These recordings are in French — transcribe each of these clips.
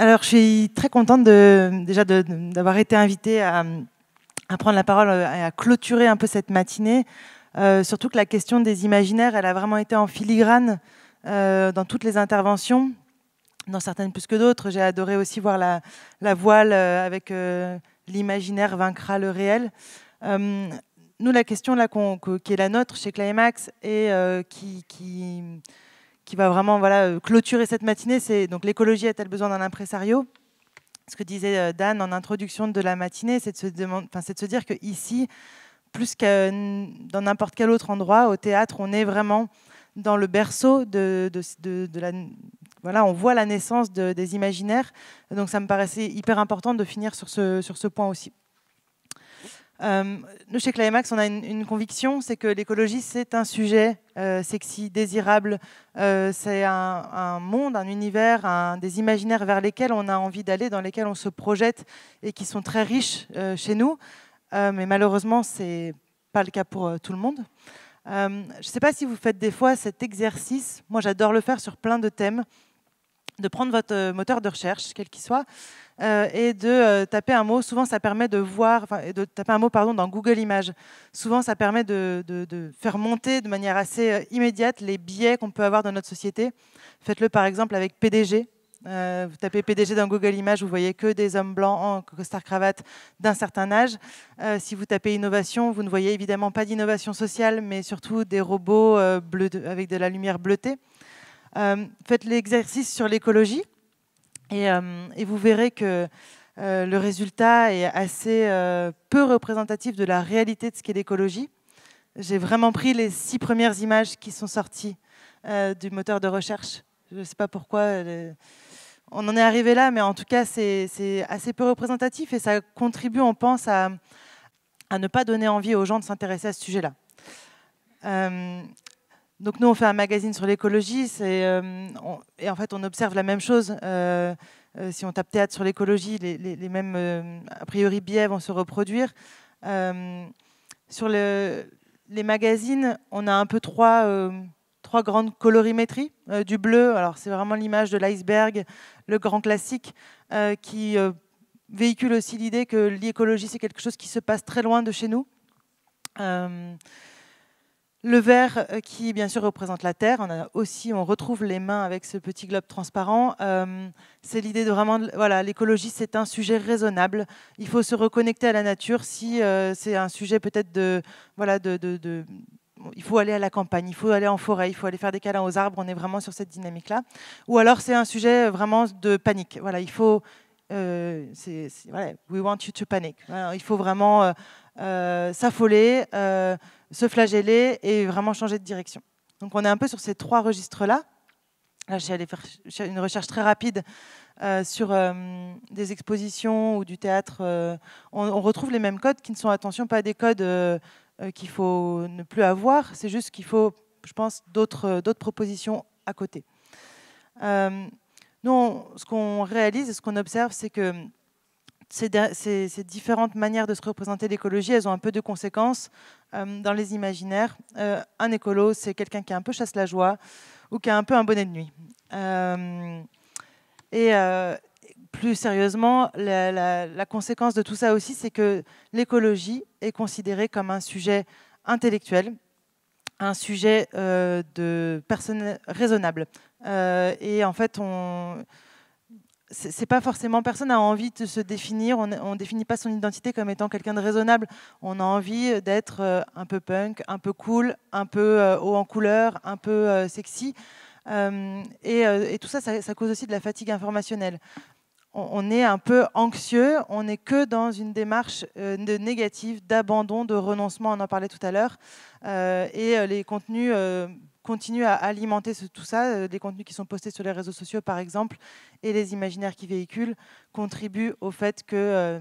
Alors, je suis très contente déjà d'avoir été invitée à prendre la parole et à clôturer un peu cette matinée. Surtout que la question des imaginaires, elle a vraiment été en filigrane dans toutes les interventions, dans certaines plus que d'autres. J'ai adoré aussi voir la voile avec l'imaginaire vaincra le réel. Nous, la question là, qui est la nôtre chez Climax et qui va vraiment clôturer cette matinée, c'est donc l'écologie a-t-elle besoin d'un impresario? Ce que disait Dan en introduction de la matinée, c'est de se dire qu'ici, plus que dans n'importe quel autre endroit, au théâtre, on est vraiment dans le berceau voilà, on voit la naissance des imaginaires. Donc ça me paraissait hyper important de finir sur ce point aussi. Nous, chez Climax, on a une conviction, c'est que l'écologie, c'est un sujet sexy, désirable. C'est un monde, un univers, des imaginaires vers lesquels on a envie d'aller, dans lesquels on se projette et qui sont très riches chez nous. Mais malheureusement, ce n'est pas le cas pour tout le monde. Je ne sais pas si vous faites des fois cet exercice. Moi, j'adore le faire sur plein de thèmes, de prendre votre moteur de recherche, quel qu'il soit, et de taper un mot. Souvent, ça permet de voir, de taper un mot dans Google Images. Souvent, ça permet de faire monter de manière assez immédiate les biais qu'on peut avoir dans notre société. Faites-le par exemple avec PDG. Vous tapez PDG dans Google Images, vous voyez que des hommes blancs en costard-cravate d'un certain âge. Si vous tapez innovation, vous ne voyez évidemment pas d'innovation sociale, mais surtout des robots avec de la lumière bleutée. Faites l'exercice sur l'écologie et vous verrez que le résultat est assez peu représentatif de la réalité de ce qu'est l'écologie. J'ai vraiment pris les 6 premières images qui sont sorties du moteur de recherche. Je ne sais pas pourquoi on en est arrivé là, mais en tout cas, c'est assez peu représentatif et ça contribue, on pense, à ne pas donner envie aux gens de s'intéresser à ce sujet-là. Donc nous, on fait un magazine sur l'écologie et en fait, on observe la même chose. Si on tape théâtre sur l'écologie, les mêmes, a priori, biais vont se reproduire. Sur les magazines, on a un peu trois grandes colorimétries. Du bleu, alors c'est vraiment l'image de l'iceberg, le grand classique, qui véhicule aussi l'idée que l'écologie, c'est quelque chose qui se passe très loin de chez nous. Le vert qui, bien sûr, représente la Terre. On retrouve les mains avec ce petit globe transparent. C'est l'idée de vraiment, voilà, l'écologie, c'est un sujet raisonnable. Il faut se reconnecter à la nature. Si c'est un sujet peut-être il faut aller à la campagne, il faut aller en forêt, il faut aller faire des câlins aux arbres. On est vraiment sur cette dynamique-là. Ou alors c'est un sujet vraiment de panique. Voilà, il faut, voilà, we want you to panic. Voilà, il faut vraiment s'affoler, se flageller et vraiment changer de direction. Donc on est un peu sur ces 3 registres-là. Là, je suis allée faire une recherche très rapide sur des expositions ou du théâtre. On retrouve les mêmes codes qui ne sont, attention, pas des codes qu'il faut ne plus avoir. C'est juste qu'il faut, je pense, d'autres propositions à côté. Nous, ce qu'on réalise et ce qu'on observe, c'est que ces différentes manières de se représenter l'écologie, elles ont un peu de conséquences dans les imaginaires. Un écolo, c'est quelqu'un qui a un peu chasse la joie ou qui a un peu un bonnet de nuit. Plus sérieusement, la conséquence de tout ça aussi, c'est que l'écologie est considérée comme un sujet intellectuel, un sujet de personne raisonnable. Et en fait, c'est pas forcément, personne n'a envie de se définir, on définit pas son identité comme étant quelqu'un de raisonnable. On a envie d'être un peu punk, un peu cool, un peu haut en couleur, un peu sexy. Et tout ça, ça cause aussi de la fatigue informationnelle. On est un peu anxieux, on n'est que dans une démarche de négative, d'abandon, de renoncement, on en parlait tout à l'heure. Et les contenus continuent à alimenter tout ça. Les contenus qui sont postés sur les réseaux sociaux, par exemple, et les imaginaires qui véhiculent contribuent au fait que,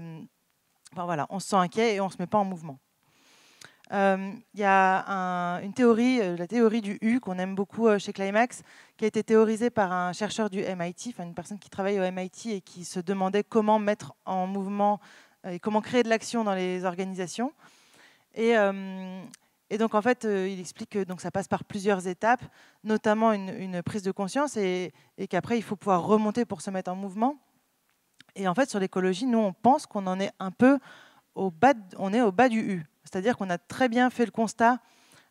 voilà, on se sent inquiet et on ne se met pas en mouvement. Il y a une théorie, la théorie du U, qu'on aime beaucoup chez Climax, qui a été théorisée par un chercheur du MIT, une personne qui travaille au MIT et qui se demandait comment mettre en mouvement et comment créer de l'action dans les organisations. Et donc, en fait, il explique que donc, ça passe par plusieurs étapes, notamment une prise de conscience et qu'après, il faut pouvoir remonter pour se mettre en mouvement. Et en fait, sur l'écologie, nous, on pense qu'on en est un peu au bas, on est au bas du U. C'est-à-dire qu'on a très bien fait le constat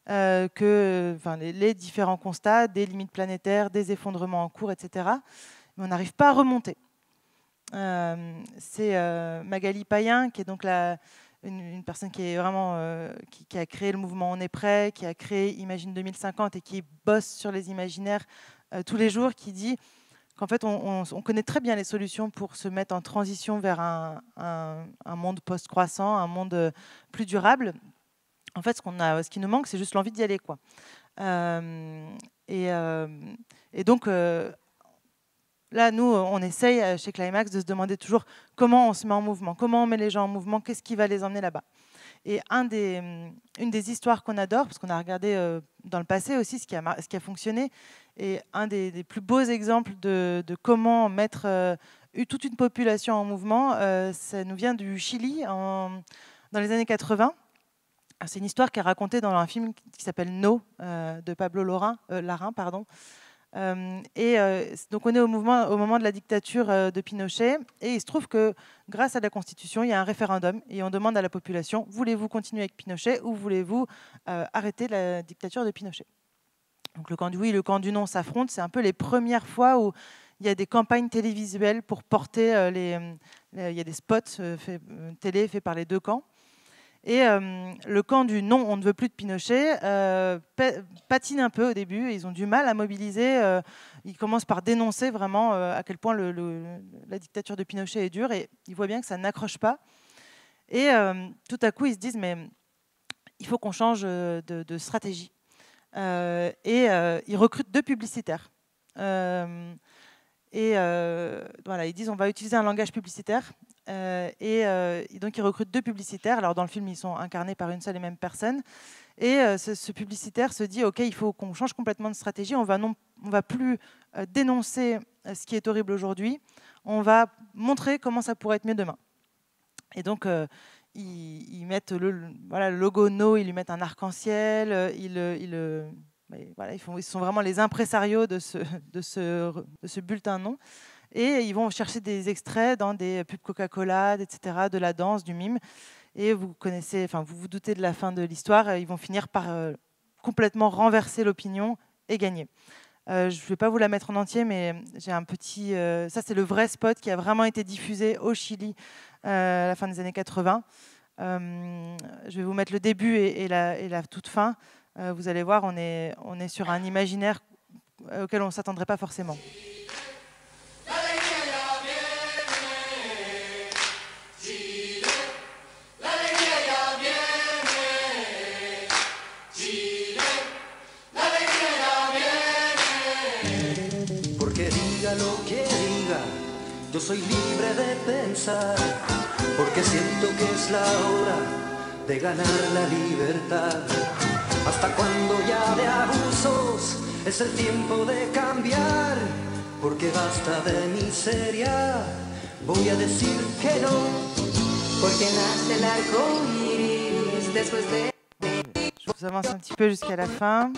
les différents constats, des limites planétaires, des effondrements en cours, etc. Mais on n'arrive pas à remonter. C'est Magali Payen, qui est donc une personne qui est vraiment qui a créé le mouvement On est prêt, qui a créé Imagine 2050 et qui bosse sur les imaginaires tous les jours, qui dit qu'en fait on connaît très bien les solutions pour se mettre en transition vers un monde post-croissant, un monde plus durable. En fait, ce qui nous manque, c'est juste l'envie d'y aller, quoi. Et donc là, nous, on essaye chez Climax de se demander toujours comment on se met en mouvement, comment on met les gens en mouvement, qu'est-ce qui va les emmener là-bas. Et une des histoires qu'on adore, parce qu'on a regardé dans le passé aussi ce qui a fonctionné, et un des plus beaux exemples de comment mettre toute une population en mouvement, ça nous vient du Chili dans les années 80. C'est une histoire qui est racontée dans un film qui s'appelle No de Pablo Larraín, pardon. Donc on est au moment de la dictature de Pinochet, et il se trouve que grâce à la Constitution, il y a un référendum et on demande à la population: voulez-vous continuer avec Pinochet ou voulez-vous arrêter la dictature de Pinochet? Donc le camp du oui et le camp du non s'affrontent. C'est un peu les premières fois où il y a des campagnes télévisuelles pour porter il y a des spots télé faits par les deux camps. Et le camp du non, on ne veut plus de Pinochet, patine un peu au début. Ils ont du mal à mobiliser. Ils commencent par dénoncer vraiment à quel point la dictature de Pinochet est dure. Et ils voient bien que ça n'accroche pas. Et tout à coup, ils se disent, mais il faut qu'on change de stratégie. Ils recrutent 2 publicitaires. Voilà, ils disent, on va utiliser un langage publicitaire. Et donc ils recrutent 2 publicitaires. Alors dans le film, ils sont incarnés par une seule et même personne. Et ce publicitaire se dit: ok, il faut qu'on change complètement de stratégie. On va plus dénoncer ce qui est horrible aujourd'hui. On va montrer comment ça pourrait être mieux demain. Et donc ils mettent le logo No, ils lui mettent un arc-en-ciel. Ils sont vraiment les impresarios de ce bulletin Non. Et ils vont chercher des extraits dans des pubs Coca-Cola, etc., de la danse, du mime. Et vous vous doutez de la fin de l'histoire. Ils vont finir par complètement renverser l'opinion et gagner. Je ne vais pas vous la mettre en entier, mais j'ai un petit... ça, c'est le vrai spot qui a vraiment été diffusé au Chili à la fin des années 80. Je vais vous mettre le début et la toute fin. Vous allez voir, on est sur un imaginaire auquel on ne s'attendrait pas forcément. Lo que diga, yo soy libre de pensar, porque siento que es la hora de ganar la libertad. Hasta cuando ya de abusos es el tiempo de cambiar, porque basta de miseria, voy a decir que no, porque nace el arco iris después de... Je vous avance un petit peu jusqu'à la fin.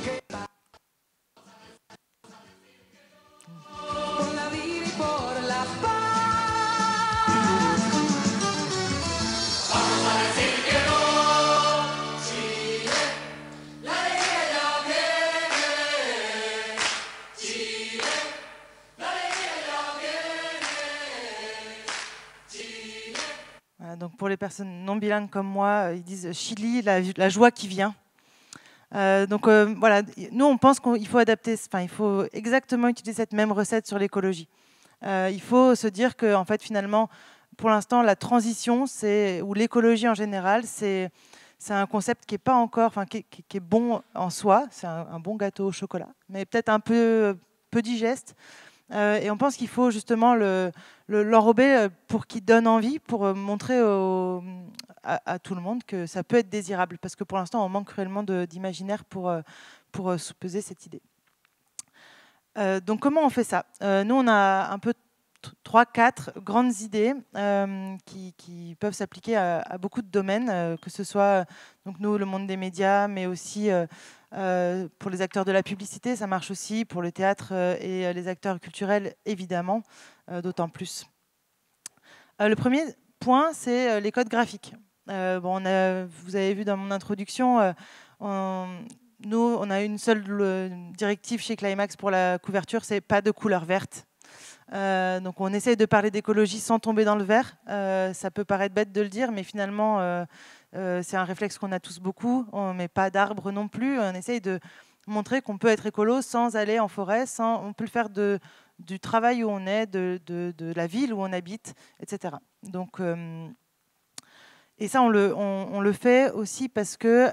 Donc pour les personnes non bilingues comme moi, ils disent Chili, la joie qui vient. Voilà, nous on pense qu'il faut adapter, il faut exactement utiliser cette même recette sur l'écologie. Il faut se dire que en fait finalement, pour l'instant, la transition, ou l'écologie en général, c'est un concept qui est pas encore, qui est bon en soi. C'est un bon gâteau au chocolat, mais peut-être un peu digeste. Et on pense qu'il faut justement l'enrober pour qu'il donne envie, pour montrer à tout le monde que ça peut être désirable. Parce que pour l'instant, on manque cruellement d'imaginaire pour sous-peser cette idée. Donc comment on fait ça? Nous, on a un peu 3-4 grandes idées qui peuvent s'appliquer à beaucoup de domaines, que ce soit donc nous, le monde des médias, mais aussi pour les acteurs de la publicité, ça marche aussi, pour le théâtre et les acteurs culturels, évidemment, d'autant plus. Le premier point, c'est les codes graphiques. Bon, vous avez vu dans mon introduction, nous, on a une seule directive chez Climax pour la couverture, c'est pas de couleur verte. Donc on essaye de parler d'écologie sans tomber dans le vert. Ça peut paraître bête de le dire, mais finalement, c'est un réflexe qu'on a tous beaucoup. On ne met pas d'arbres non plus. On essaye de montrer qu'on peut être écolo sans aller en forêt. On peut le faire du travail où on est, de la ville où on habite, etc. Donc, et ça, on le fait aussi parce que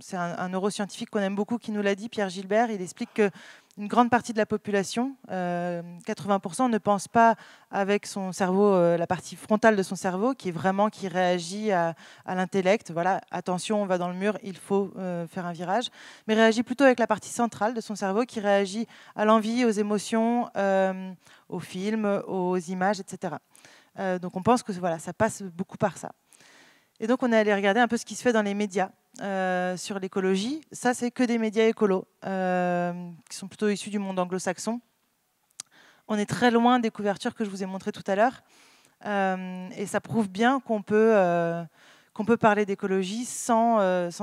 c'est un neuroscientifique qu'on aime beaucoup qui nous l'a dit, Pierre Gilbert. Il explique qu'une grande partie de la population, 80%, ne pense pas avec son cerveau, la partie frontale de son cerveau, qui réagit à l'intellect. Voilà, attention, on va dans le mur, il faut faire un virage. Mais réagit plutôt avec la partie centrale de son cerveau, qui réagit à l'envie, aux émotions, aux films, aux images, etc. Donc on pense que voilà, ça passe beaucoup par ça. Et donc on est allé regarder un peu ce qui se fait dans les médias sur l'écologie. Ça, c'est que des médias écolos qui sont plutôt issus du monde anglo-saxon. On est très loin des couvertures que je vous ai montrées tout à l'heure. Et ça prouve bien qu'on peut parler d'écologie sans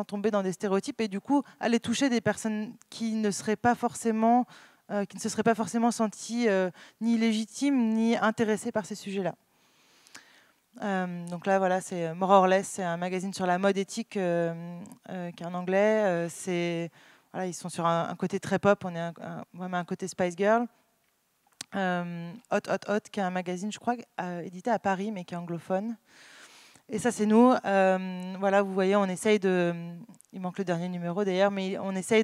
tomber dans des stéréotypes et du coup aller toucher des personnes qui ne se seraient pas forcément senties ni légitimes ni intéressées par ces sujets-là. Donc là, voilà, c'est More or Less, c'est un magazine sur la mode éthique qui est en anglais. Voilà, ils sont sur un côté très pop, on est vraiment un côté Spice Girl. Hot Hot Hot, qui est un magazine, je crois, édité à Paris, mais qui est anglophone. Et ça, c'est nous. Voilà, vous voyez, on essaye de... Il manque le dernier numéro, d'ailleurs, mais on essaye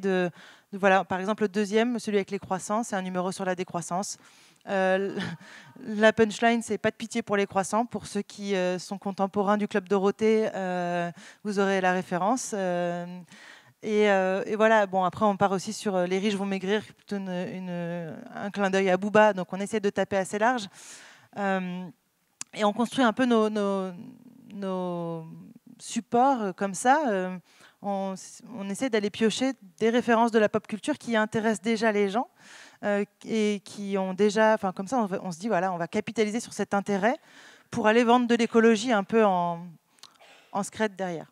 voilà, par exemple, le deuxième, celui avec les croissants, c'est un numéro sur la décroissance. La punchline, c'est pas de pitié pour les croissants. Pour ceux qui sont contemporains du Club Dorothée, vous aurez la référence. Et voilà, bon, après, on part aussi sur les riches vont maigrir, plutôt un clin d'œil à Booba. Donc, on essaie de taper assez large. Et on construit un peu nos supports comme ça. On essaie d'aller piocher des références de la pop culture qui intéressent déjà les gens et qui ont déjà... Enfin, comme ça, on se dit, voilà, on va capitaliser sur cet intérêt pour aller vendre de l'écologie un peu en secret derrière.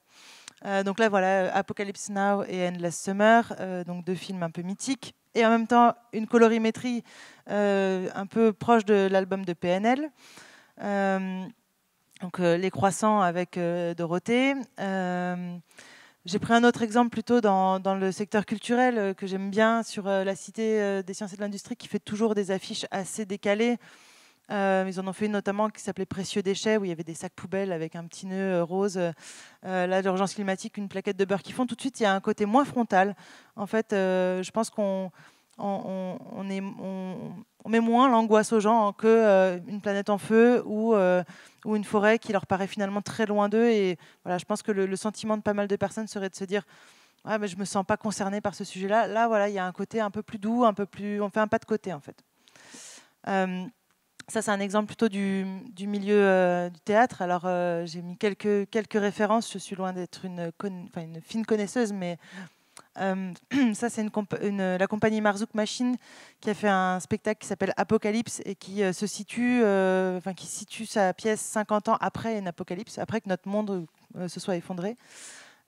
Donc là, voilà, Apocalypse Now et Endless Summer, donc deux films un peu mythiques. Et en même temps, une colorimétrie un peu proche de l'album de PNL. Donc Les Croissants avec Dorothée. J'ai pris un autre exemple plutôt dans le secteur culturel que j'aime bien, sur la Cité des Sciences et de l'Industrie, qui fait toujours des affiches assez décalées. Ils en ont fait une notamment qui s'appelait Précieux déchets, où il y avait des sacs poubelles avec un petit nœud rose. Là, l'urgence climatique, une plaquette de beurre qui fond. Tout de suite, il y a un côté moins frontal. En fait, je pense qu'on met moins l'angoisse aux gens qu'une planète en feu ou une forêt qui leur paraît finalement très loin d'eux. Et voilà, je pense que le sentiment de pas mal de personnes serait de se dire ah, mais je ne me sens pas concernée par ce sujet-là. Là, voilà, il y a un côté un peu plus doux, on fait un pas de côté, en fait. Ça, c'est un exemple plutôt du milieu du théâtre. Alors, j'ai mis quelques références. Je suis loin d'être une fine connaisseuse, mais ça, c'est la compagnie Marzouk Machine qui a fait un spectacle qui s'appelle Apocalypse et qui situe sa pièce 50 ans après une apocalypse, après que notre monde se soit effondré.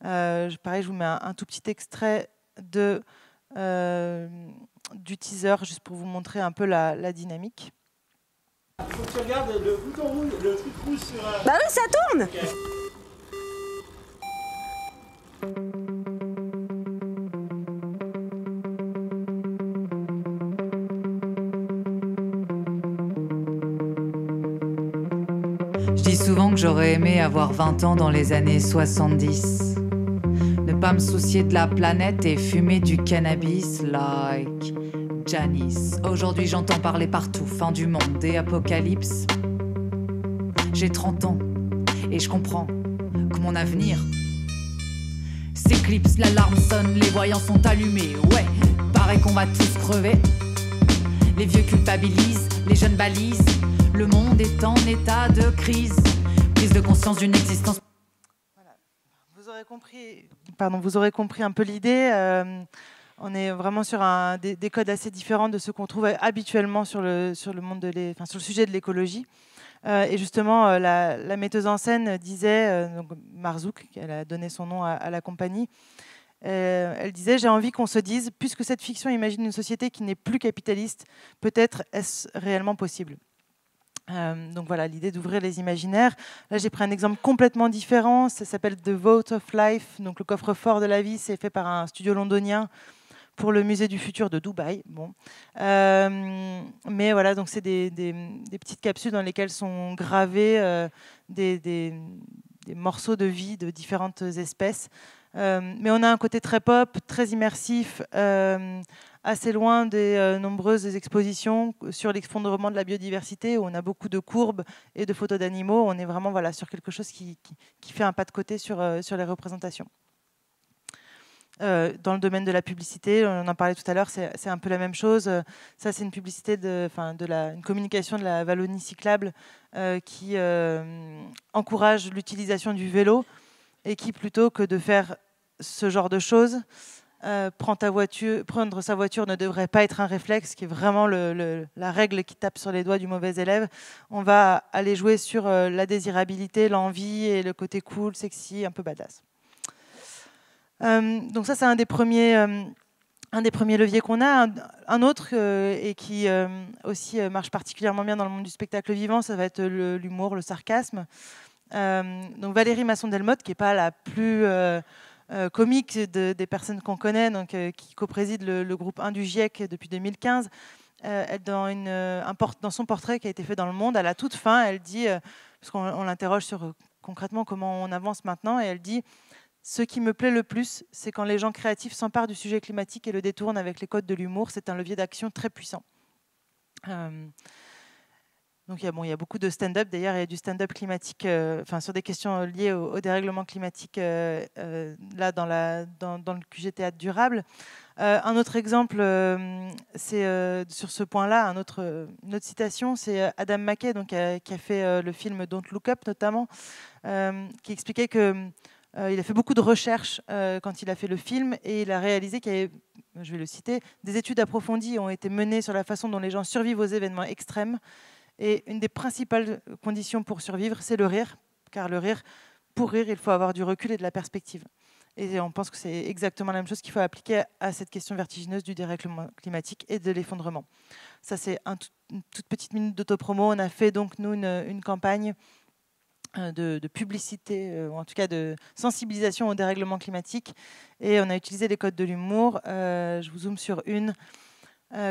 Pareil, je vous mets un tout petit extrait du teaser, juste pour vous montrer un peu la dynamique. Faut que tu regardes le bouton rouge, le truc rouge sur... Bah oui, ça tourne. Okay. Je dis souvent que j'aurais aimé avoir 20 ans dans les années 70. Ne pas me soucier de la planète et fumer du cannabis like Janice. Aujourd'hui j'entends parler partout, fin du monde et apocalypse. J'ai 30 ans et je comprends que mon avenir s'éclipse. L'alarme sonne, les voyants sont allumés. Ouais, paraît qu'on va tous crever. Les vieux culpabilisent, les jeunes balisent. Le monde est en état de crise. Prise de conscience d'une existence. Voilà. Vous aurez compris un peu l'idée. On est vraiment sur des codes assez différents de ceux qu'on trouve habituellement sur le sujet de l'écologie. Et justement, la metteuse en scène disait, donc Marzouk, elle a donné son nom à la compagnie, elle disait « J'ai envie qu'on se dise, puisque cette fiction imagine une société qui n'est plus capitaliste, peut-être est-ce réellement possible ?» Donc voilà, l'idée d'ouvrir les imaginaires. Là, j'ai pris un exemple complètement différent. Ça s'appelle The Vault of Life, donc le coffre-fort de la vie. C'est fait par un studio londonien pour le musée du futur de Dubaï. Bon. Mais voilà, donc c'est des petites capsules dans lesquelles sont gravés des morceaux de vie de différentes espèces. Mais on a un côté très pop, très immersif, assez loin des nombreuses expositions sur l'effondrement de la biodiversité, où on a beaucoup de courbes et de photos d'animaux. On est vraiment voilà, sur quelque chose qui fait un pas de côté sur les représentations. Dans le domaine de la publicité, on en parlait tout à l'heure, c'est un peu la même chose. Ça, c'est une publicité, une communication de la Wallonie cyclable qui encourage l'utilisation du vélo et qui, plutôt que de faire ce genre de choses, prendre sa voiture ne devrait pas être un réflexe, qui est vraiment la règle qui tape sur les doigts du mauvais élève. On va aller jouer sur la désirabilité, l'envie et le côté cool, sexy, un peu badass. Donc ça, c'est un des premiers leviers qu'on a. Un autre, et qui aussi marche particulièrement bien dans le monde du spectacle vivant, ça va être l'humour, le sarcasme. Donc Valérie Masson-Delmotte, qui n'est pas la plus comique des personnes qu'on connaît, donc, qui co-préside le groupe 1 du GIEC depuis 2015, dans son portrait qui a été fait dans Le Monde, à la toute fin, elle dit, parce qu'on l'interroge sur concrètement comment on avance maintenant, et elle dit: ce qui me plaît le plus, c'est quand les gens créatifs s'emparent du sujet climatique et le détournent avec les codes de l'humour. C'est un levier d'action très puissant. Donc il y a beaucoup de stand-up. D'ailleurs, il y a du stand-up climatique, sur des questions liées au dérèglement climatique, là dans le QG Théâtre Durable. Un autre exemple, c'est sur ce point-là, une autre citation, c'est Adam McKay, donc, qui a fait le film Don't Look Up notamment, qui expliquait que il a fait beaucoup de recherches quand il a fait le film, et il a réalisé qu'il y avait, je vais le citer, des études approfondies ont été menées sur la façon dont les gens survivent aux événements extrêmes. Et une des principales conditions pour survivre, c'est le rire, car pour rire, il faut avoir du recul et de la perspective. Et on pense que c'est exactement la même chose qu'il faut appliquer à cette question vertigineuse du dérèglement climatique et de l'effondrement. Ça, c'est une toute petite minute d'autopromo. On a fait donc, nous, une campagne de publicité, ou en tout cas de sensibilisation au dérèglement climatique. Et on a utilisé les codes de l'humour. Je vous zoome sur une.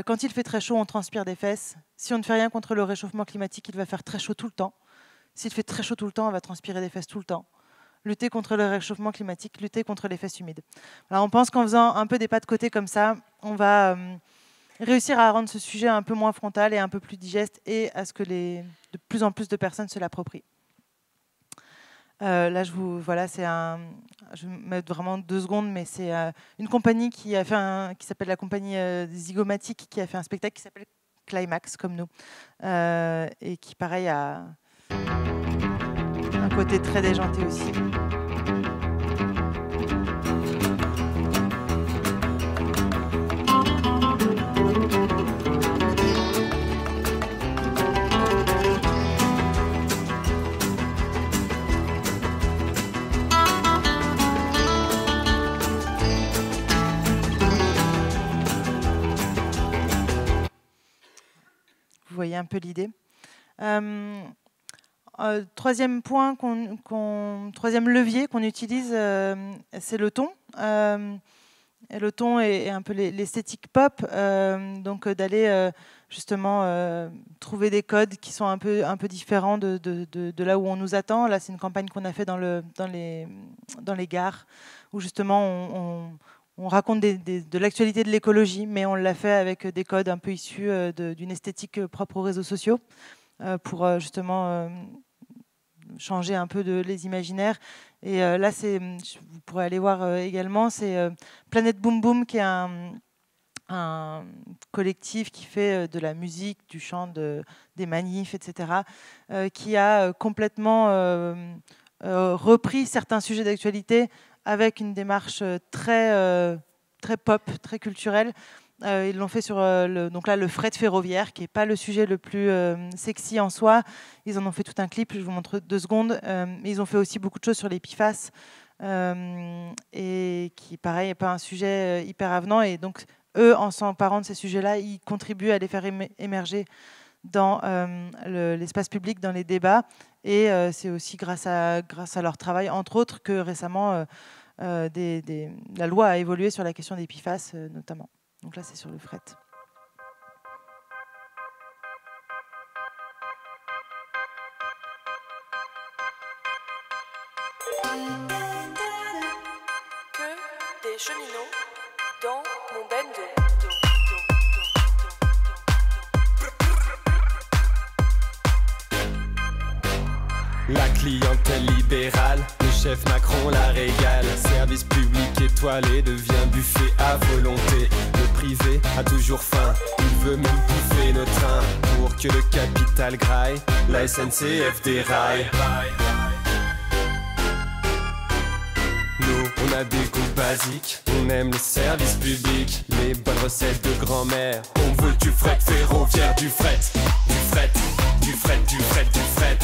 Quand il fait très chaud, on transpire des fesses. Si on ne fait rien contre le réchauffement climatique, il va faire très chaud tout le temps. S'il fait très chaud tout le temps, on va transpirer des fesses tout le temps. Lutter contre le réchauffement climatique, lutter contre les fesses humides. Alors on pense qu'en faisant un peu des pas de côté comme ça, on va réussir à rendre ce sujet un peu moins frontal et un peu plus digeste, et à ce que de plus en plus de personnes se l'approprient. Là, je vais mettre vraiment 2 secondes, mais c'est une compagnie qui s'appelle la compagnie Zygomatic, qui a fait un spectacle qui s'appelle Climax, comme nous, et qui, pareil, a un côté très déjanté aussi. Vous voyez un peu l'idée. Troisième point, troisième levier qu'on utilise, c'est le ton. Et le ton est un peu l'esthétique pop, donc d'aller justement trouver des codes qui sont un peu différents de là où on nous attend. Là, c'est une campagne qu'on a fait dans les gares, où justement on raconte de l'actualité de l'écologie, mais on l'a fait avec des codes un peu issus d'une esthétique propre aux réseaux sociaux, pour justement changer un peu les imaginaires. Et là, vous pourrez aller voir également, c'est Planète Boom Boom, qui est un collectif qui fait de la musique, du chant, des manifs, etc., qui a complètement repris certains sujets d'actualité avec une démarche très pop, très culturelle. Ils l'ont fait sur donc là, le fret ferroviaire, qui n'est pas le sujet le plus sexy en soi. Ils en ont fait tout un clip, je vous montre 2 secondes. Mais ils ont fait aussi beaucoup de choses sur les PFAS, et qui, pareil, n'est pas un sujet hyper avenant. Et donc, eux, en s'emparant de ces sujets-là, ils contribuent à les faire émerger dans l'espace public, dans les débats. Et c'est aussi grâce à leur travail, entre autres, que récemment, la loi a évolué sur la question des PFAS, notamment. Donc là, c'est sur le fret. Que des cheminots dans mon bendo. La clientèle libérale, le chef Macron la régale. Service public étoilé devient buffet à volonté. Le privé a toujours faim, il veut même bouffer nos trains. Pour que le capital graille, la SNCF déraille. Nous, on a des goûts basiques, on aime le service public. Les bonnes recettes de grand-mère, on veut du fret ferroviaire, du fret, du fret, du fret, du fret, du fret.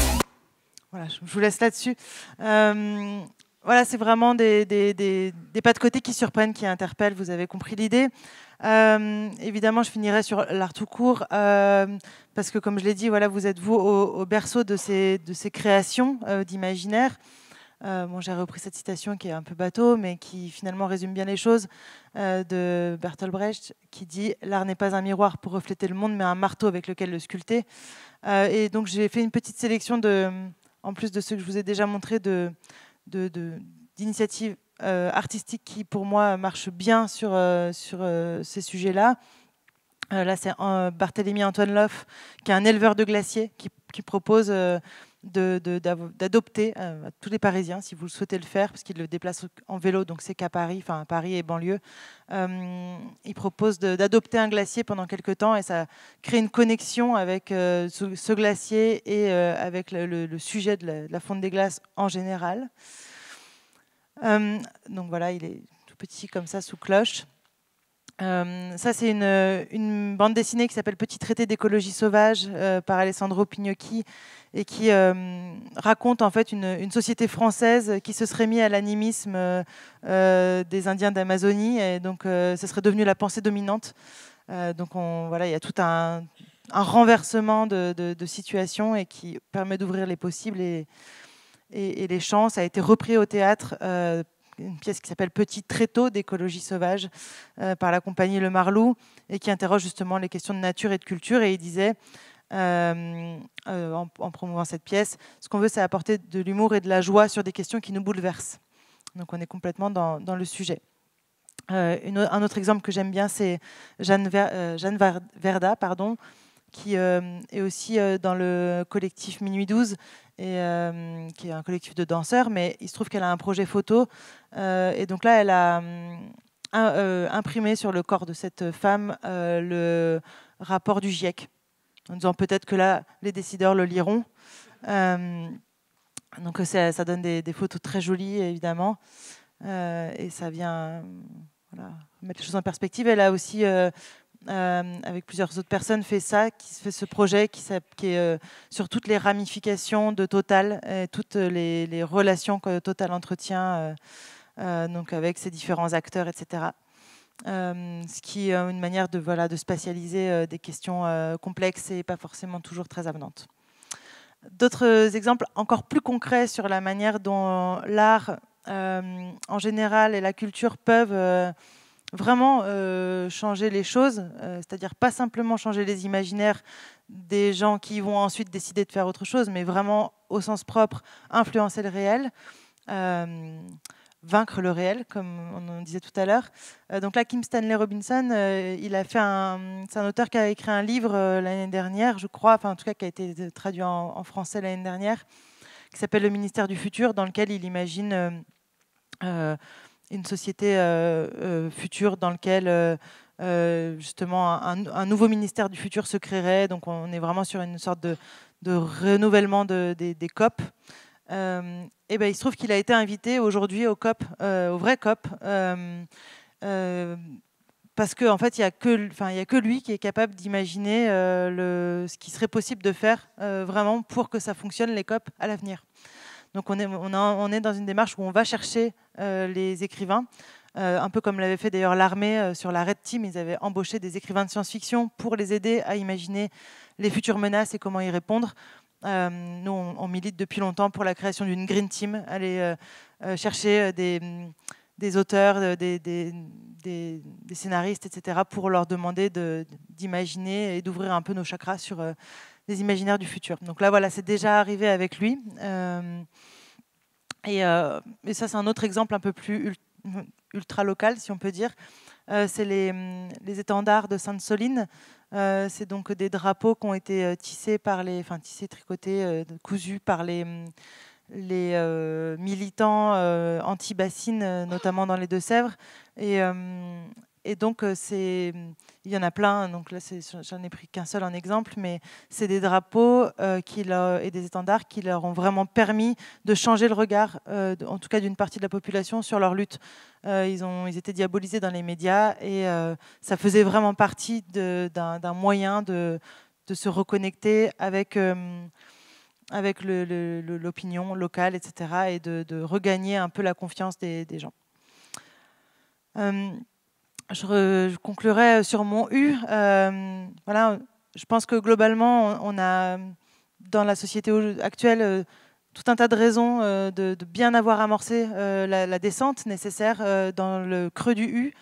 Voilà, je vous laisse là-dessus. Voilà, c'est vraiment des pas de côté qui surprennent, qui interpellent. Vous avez compris l'idée. Évidemment, je finirai sur l'art tout court, parce que, comme je l'ai dit, voilà, vous êtes vous au berceau de ces créations d'imaginaire. Bon, j'ai repris cette citation qui est un peu bateau, mais qui finalement résume bien les choses, de Bertolt Brecht, qui dit « L'art n'est pas un miroir pour refléter le monde, mais un marteau avec lequel le sculpter ». Et donc, j'ai fait une petite sélection en plus de ceux que je vous ai déjà montrés, d'initiatives artistiques qui, pour moi, marchent bien sur ces sujets-là. Là, c'est Barthélemy Antoine Loff, qui est un éleveur de glaciers, qui propose d'adopter à tous les Parisiens, si vous le souhaitez le faire, parce qu'il le déplace en vélo, donc c'est qu'à Paris, enfin Paris et banlieue. Il propose d'adopter un glacier pendant quelques temps, et ça crée une connexion avec ce glacier et avec le sujet de la fonte des glaces en général. Donc voilà, il est tout petit comme ça, sous cloche. Ça, c'est une bande dessinée qui s'appelle Petit traité d'écologie sauvage, par Alessandro Pignocchi, et qui raconte en fait une société française qui se serait mise à l'animisme des Indiens d'Amazonie, et donc ce serait devenu la pensée dominante. Donc voilà, il y a tout un renversement de situation, et qui permet d'ouvrir les possibles et les champs. Ça a été repris au théâtre, une pièce qui s'appelle Petit tréteau d'écologie sauvage, par la compagnie Le Marlou, et qui interroge justement les questions de nature et de culture. Et il disait, en promouvant cette pièce, ce qu'on veut, c'est apporter de l'humour et de la joie sur des questions qui nous bouleversent. Donc on est complètement dans le sujet. Un autre exemple que j'aime bien, c'est Jeanne Verda, qui est aussi dans le collectif Minuit 12, et qui est un collectif de danseurs, mais il se trouve qu'elle a un projet photo, et donc là, elle a imprimé sur le corps de cette femme le rapport du GIEC, en disant peut-être que là, les décideurs le liront. Donc ça donne des photos très jolies, évidemment, et ça vient mettre les choses en perspective. Elle a aussi, avec plusieurs autres personnes, fait ce projet qui est sur toutes les ramifications de Total, et toutes les relations que Total entretient, donc avec ses différents acteurs, etc. Ce qui est une manière de spatialiser des questions complexes et pas forcément toujours très avenantes. D'autres exemples encore plus concrets sur la manière dont l'art en général et la culture peuvent vraiment changer les choses, c'est-à-dire pas simplement changer les imaginaires des gens qui vont ensuite décider de faire autre chose, mais vraiment au sens propre influencer le réel, vaincre le réel, comme on en disait tout à l'heure. Donc là, Kim Stanley Robinson, c'est un auteur qui a écrit un livre l'année dernière, je crois, enfin en tout cas qui a été traduit en français l'année dernière, qui s'appelle Le ministère du futur, dans lequel il imagine une société future dans laquelle justement un nouveau ministère du futur se créerait. Donc on est vraiment sur une sorte de renouvellement des COP. Et ben, il se trouve qu'il a été invité aujourd'hui au COP, au vrai COP, parce qu'en fait, il n'y a que lui qui est capable d'imaginer ce qui serait possible de faire vraiment pour que ça fonctionne, les COP, à l'avenir. Donc on est dans une démarche où on va chercher les écrivains, un peu comme l'avait fait d'ailleurs l'armée sur la Red Team. Ils avaient embauché des écrivains de science-fiction pour les aider à imaginer les futures menaces et comment y répondre. Nous, on milite depuis longtemps pour la création d'une Green Team, aller chercher des auteurs, des scénaristes, etc., pour leur demander d'imaginer et d'ouvrir un peu nos chakras sur des imaginaires du futur. Donc là, voilà, c'est déjà arrivé avec lui. Et ça, c'est un autre exemple un peu plus ultra local, si on peut dire. C'est les étendards de Sainte-Soline. C'est donc des drapeaux qui ont été tissés, tricotés, cousus par les militants anti-bassines, notamment dans les Deux-Sèvres. Et donc, il y en a plein. Donc là, j'en ai pris qu'un seul en exemple, mais c'est des drapeaux et des étendards qui leur ont vraiment permis de changer le regard, en tout cas d'une partie de la population, sur leur lutte. Ils étaient diabolisés dans les médias et ça faisait vraiment partie d'un moyen de se reconnecter avec l'opinion locale, etc., et de regagner un peu la confiance des gens. Je conclurai sur mon U. Voilà, je pense que globalement, on a, dans la société actuelle, tout un tas de raisons de bien avoir amorcé la descente nécessaire dans le creux du U.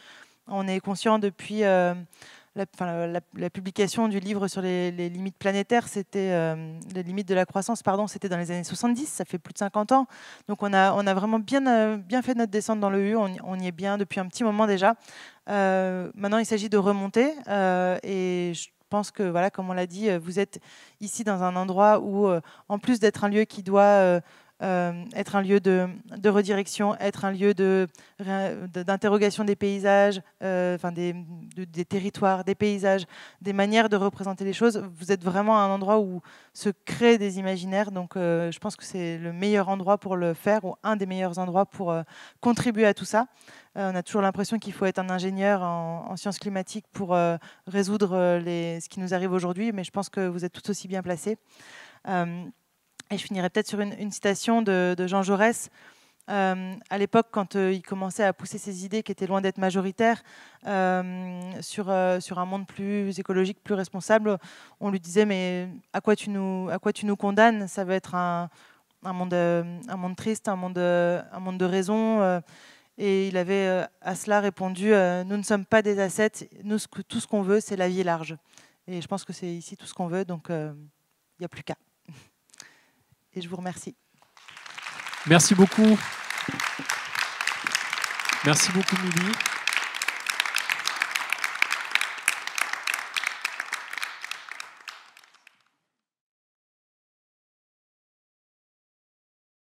On est conscient depuis la publication du livre sur les limites planétaires, c'était les limites de la croissance, pardon, c'était dans les années 70, ça fait plus de 50 ans. Donc on a vraiment bien fait notre descente dans le U, on y est bien depuis un petit moment déjà. Maintenant, il s'agit de remonter et je pense que, voilà, comme on l'a dit, vous êtes ici dans un endroit où, en plus d'être un lieu qui doit être un lieu de redirection, être un lieu d'interrogation des paysages, des territoires, des paysages, des manières de représenter les choses. Vous êtes vraiment à un endroit où se créent des imaginaires. Donc, je pense que c'est le meilleur endroit pour le faire, ou un des meilleurs endroits pour contribuer à tout ça. On a toujours l'impression qu'il faut être un ingénieur en sciences climatiques pour résoudre ce qui nous arrive aujourd'hui, mais je pense que vous êtes tout aussi bien placés. Et je finirai peut-être sur une citation de Jean Jaurès. À l'époque, quand il commençait à pousser ses idées qui étaient loin d'être majoritaires sur un monde plus écologique, plus responsable, on lui disait « mais à quoi tu nous condamnes ? Ça va être un monde triste, un monde de raison. » Et il avait à cela répondu « nous ne sommes pas des ascètes, nous, tout ce qu'on veut, c'est la vie large. » Et je pense que c'est ici tout ce qu'on veut, donc il n'y a plus qu'à. Et je vous remercie. Merci beaucoup. Merci beaucoup, Milly.